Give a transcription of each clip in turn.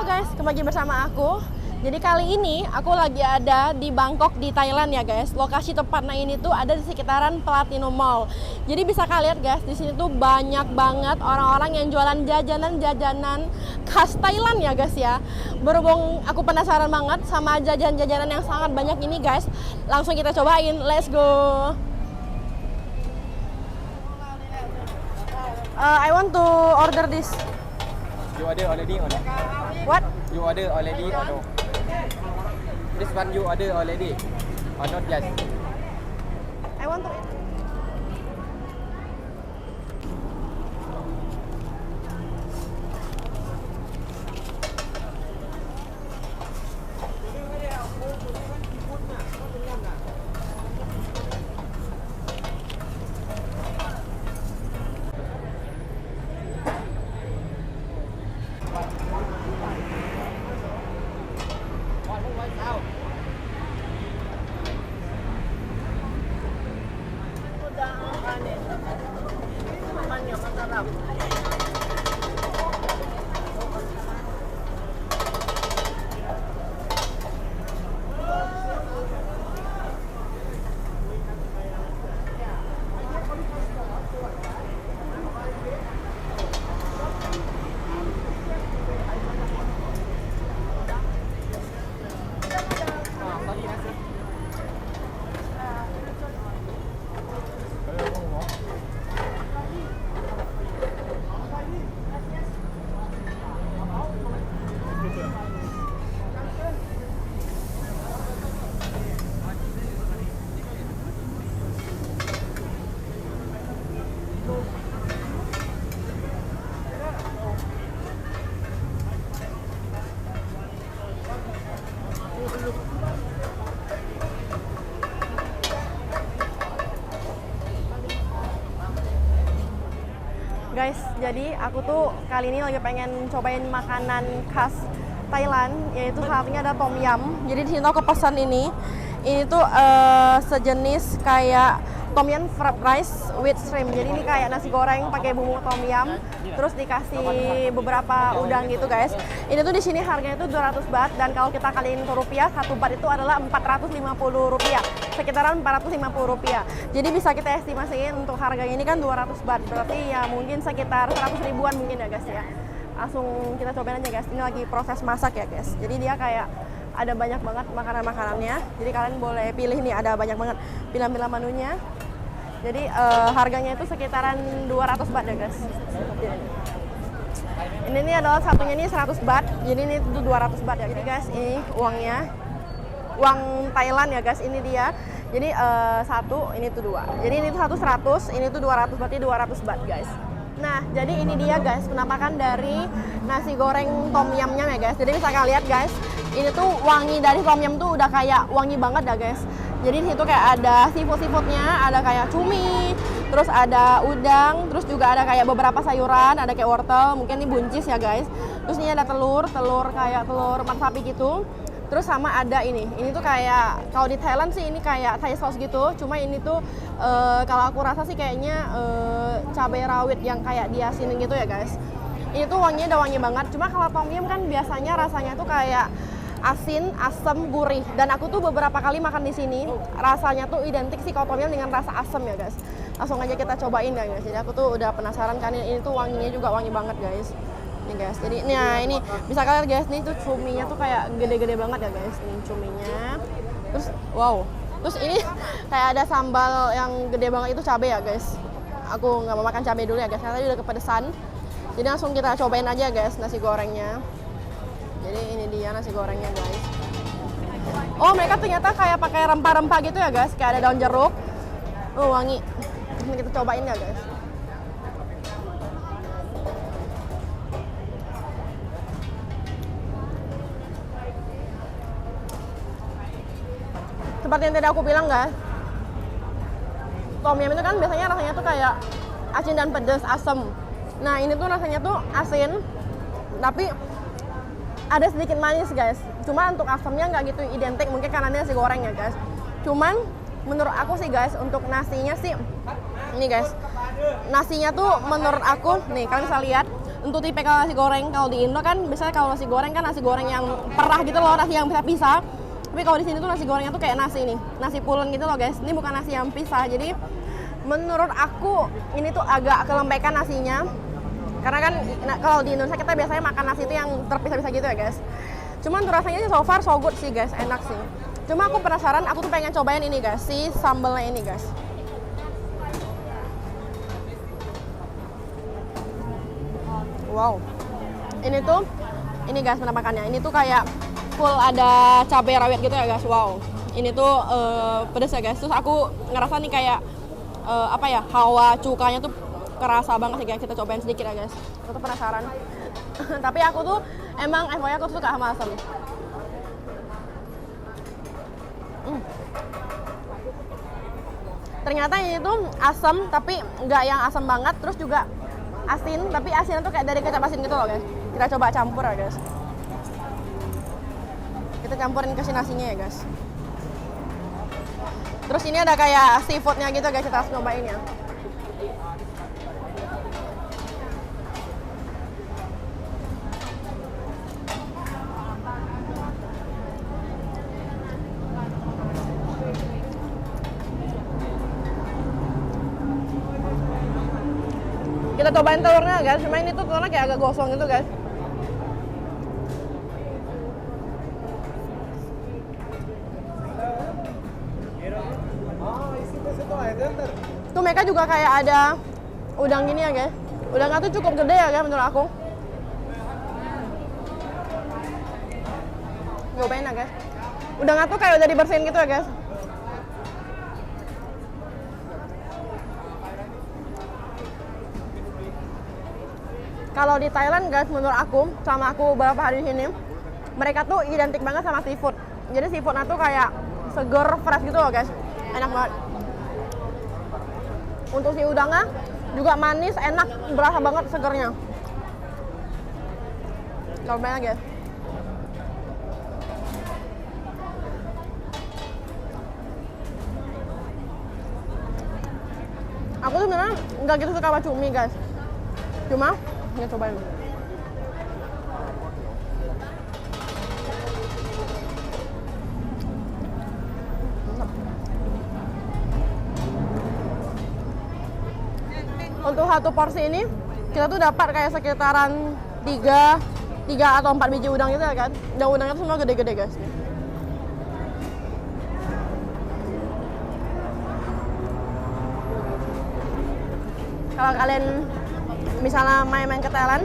Halo guys, kembali bersama aku. Jadi kali ini aku lagi ada di Bangkok di Thailand ya guys. Lokasi tepatnya ini tuh ada di sekitaran Platinum Mall. Jadi bisa kalian lihat guys, di sini tuh banyak banget orang-orang yang jualan jajanan-jajanan khas Thailand ya guys ya. Berhubung aku penasaran banget sama jajanan-jajanan yang sangat banyak ini guys, langsung kita cobain. Let's go. I want to order this. You order already or not? What? You order already or no? This one you order already or not yet? I want to eat. Guys, jadi aku tuh kali ini lagi pengen cobain makanan khas Thailand, yaitu satunya ada tom yum. Jadi di sini aku pesan ini tuh sejenis kayak tom yum fried rice with shrimp. Jadi ini kayak nasi goreng pakai bumbu tom yum, terus dikasih beberapa udang gitu guys. Ini tuh di sini harganya itu 200 baht, dan kalau kita kaliin ke rupiah, 1 baht itu adalah 450 rupiah, sekitaran 450 rupiah. Jadi bisa kita estimasiin untuk harganya ini kan 200 baht, berarti ya mungkin sekitar 100 ribuan mungkin ya guys ya. Langsung kita cobain aja guys, ini lagi proses masak ya guys. Jadi dia kayak ada banyak banget makanan-makanannya, jadi kalian boleh pilih nih, ada banyak banget pilihan-pilihan menunya. Jadi harganya itu sekitaran 200 baht ya guys. Ini adalah satunya ini 100 baht, jadi ini itu 200 baht ya. Jadi guys, ini uangnya, uang Thailand ya guys, ini dia. Jadi satu, ini tuh dua. Jadi ini tuh satu 100, ini tuh 200, berarti 200 baht guys. Nah, jadi ini dia guys, penampakan dari nasi goreng tom yumnya ya guys. Jadi bisa kalian lihat guys, ini tuh wangi dari tom yum tuh udah kayak wangi banget ya guys. Jadi di situ kayak ada seafood-seafoodnya, ada kayak cumi, terus ada udang, terus juga ada kayak beberapa sayuran, ada kayak wortel, mungkin ini buncis ya guys. Terus ini ada telur kayak telur mata sapi gitu. Terus sama ada ini tuh kayak, kalau di Thailand sih ini kayak Thai sauce gitu, cuma ini tuh kalau aku rasa sih kayaknya cabai rawit yang kayak diasinin gitu ya guys. Ini tuh wanginya udah wangi banget, cuma kalau tom yum kan biasanya rasanya tuh kayak asin, asam, gurih. Dan aku tuh beberapa kali makan di sini, rasanya tuh identik sih kalau tom yum dengan rasa asam ya guys. Langsung aja kita cobain ya guys. Jadi aku tuh udah penasaran kan, ini tuh wanginya juga wangi banget guys. Nih guys, jadi nah ini bisa kalian guys, nih tuh cuminya tuh kayak gede-gede banget ya guys, nih cuminya. Terus wow, terus ini kayak ada sambal yang gede banget, itu cabai ya guys. Aku nggak mau makan cabai dulu ya guys, karena tadi udah kepedesan. Jadi langsung kita cobain aja guys nasi gorengnya. Jadi ini dia nasi gorengnya guys. Oh, mereka ternyata kayak pakai rempah-rempah gitu ya guys, kayak ada daun jeruk. Oh, wangi. Ini kita cobain ya guys. Seperti yang tadi aku bilang guys, tom yum itu kan biasanya rasanya tuh kayak asin dan pedas, asam. Nah ini tuh rasanya tuh asin, tapi ada sedikit manis guys. Cuma untuk asamnya nggak gitu identik, mungkin karena ini nasi goreng ya guys. Cuman menurut aku sih guys, untuk nasinya sih, ini guys, nasinya tuh menurut aku, nih kalian bisa lihat, untuk tipikal nasi goreng. Kalau di Indo kan biasanya kalau nasi goreng kan nasi goreng yang perah gitu loh, nasi yang bisa pisah. Tapi kalau di sini tuh nasi gorengnya tuh kayak nasi nih, nasi pulen gitu loh guys. Ini bukan nasi yang pisah. Jadi menurut aku ini tuh agak kelembekan nasinya. Karena kan kalau di Indonesia kita biasanya makan nasi itu yang terpisah-pisah gitu ya guys. Cuman tuh rasanya so far so good sih guys, enak sih. Cuma aku penasaran, aku tuh pengen cobain ini guys, si sambelnya ini guys. Wow, ini guys penampakannya. Ini tuh kayak full ada cabai rawit gitu ya guys. Wow, ini tuh pedes ya guys. Terus aku ngerasa nih kayak apa ya, hawa cukanya tuh kerasa banget sih guys. Kita cobain sedikit ya guys. Aku tuh penasaran. Tapi aku tuh emang FYI aku tuh suka sama asam. Ternyata ini tuh asam tapi nggak yang asam banget. Terus juga asin, tapi asinnya tuh kayak dari kecap asin gitu loh guys. Kita coba campur ya guys. Kita campurin ke si nasinya ya guys. Terus ini ada kayak seafoodnya gitu guys, kita harus nyobain ya. Kita cobain telurnya guys, cuma ini tuh telurnya kayak agak gosong gitu guys. Tuh mereka juga kayak ada udang gini ya guys. Udangnya tuh cukup gede ya guys menurut aku. Cobain ya guys. Udangnya tuh kayak udah dibersihin gitu ya guys. Kalau di Thailand guys, menurut aku, sama aku beberapa hari di sini, mereka tuh identik banget sama seafood. Jadi seafoodnya tuh kayak seger, fresh gitu loh guys. Enak banget. Untuk si udangnya juga manis, enak, berasa banget segernya. Cobain aja guys. Aku tuh sebenarnya nggak gitu suka sama cumi guys. Cuma ya cobain. Untuk satu porsi ini kita tuh dapat kayak sekitaran 3 atau 4 biji udang gitu ya kan. Dan udangnya tuh semua gede-gede guys. Kalau kalian misalnya main-main ke Thailand,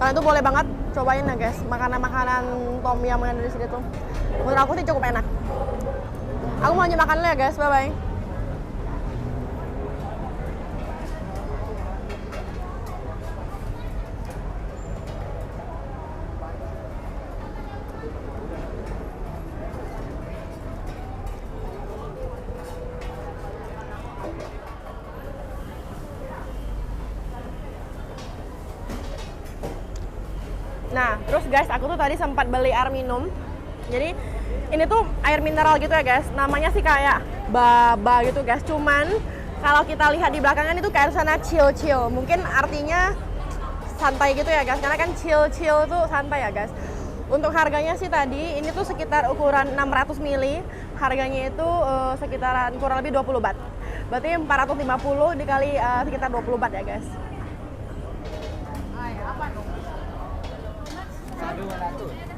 kalian tuh boleh banget cobain ya guys makanan-makanan tom yum yang ada di sini tuh. Menurut aku sih cukup enak. Aku mau lanjut makan dulu ya guys, bye bye. Nah, terus guys, aku tuh tadi sempat beli air minum. Jadi, ini tuh air mineral gitu ya guys. Namanya sih kayak baba gitu guys. Cuman, kalau kita lihat di belakangan itu kayak sana chill-chill. Mungkin artinya santai gitu ya guys. Karena kan chill-chill tuh santai ya guys. Untuk harganya sih tadi, ini tuh sekitar ukuran 600 ml. Harganya itu sekitaran kurang lebih 20 baht. Berarti 450 dikali sekitar 20 baht ya guys. 100.